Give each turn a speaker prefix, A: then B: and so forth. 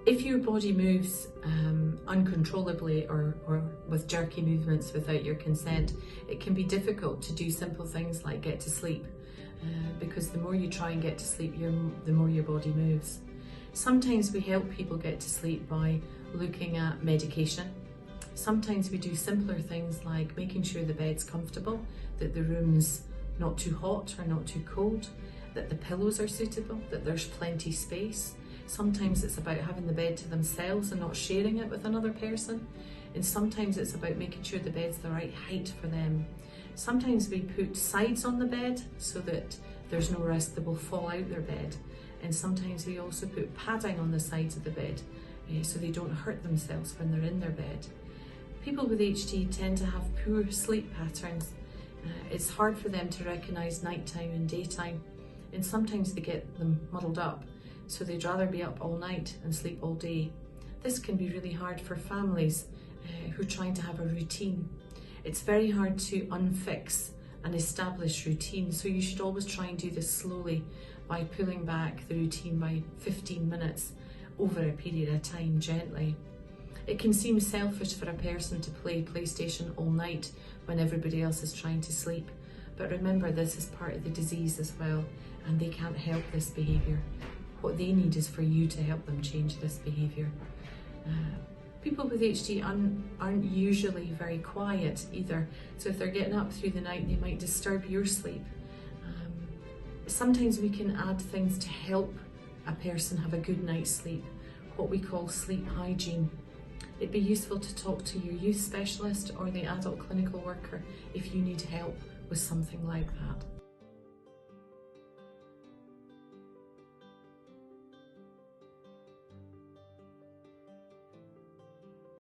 A: If your body moves uncontrollably or with jerky movements without your consent, it can be difficult to do simple things like get to sleep, because the more you try and get to sleep, the more your body moves. Sometimes we help people get to sleep by looking at medication. Sometimes we do simpler things like making sure the bed's comfortable, that the room's not too hot or not too cold, that the pillows are suitable, that there's plenty space. Sometimes it's about having the bed to themselves and not sharing it with another person. And sometimes it's about making sure the bed's the right height for them. Sometimes we put sides on the bed so that there's no risk they will fall out their bed. And sometimes we also put padding on the sides of the bed so they don't hurt themselves when they're in their bed. People with HD tend to have poor sleep patterns. It's hard for them to recognise nighttime and daytime, and sometimes they get them muddled up. So they'd rather be up all night and sleep all day. This can be really hard for families who are trying to have a routine. It's very hard to unfix an established routine, so you should always try and do this slowly by pulling back the routine by 15 minutes over a period of time gently. It can seem selfish for a person to play PlayStation all night when everybody else is trying to sleep, but remember, this is part of the disease as well, and they can't help this behaviour. What they need is for you to help them change this behaviour. People with HD aren't usually very quiet either, so if they're getting up through the night, they might disturb your sleep. Sometimes we can add things to help a person have a good night's sleep, what we call sleep hygiene. It'd be useful to talk to your youth specialist or the adult clinical worker if you need help with something like that.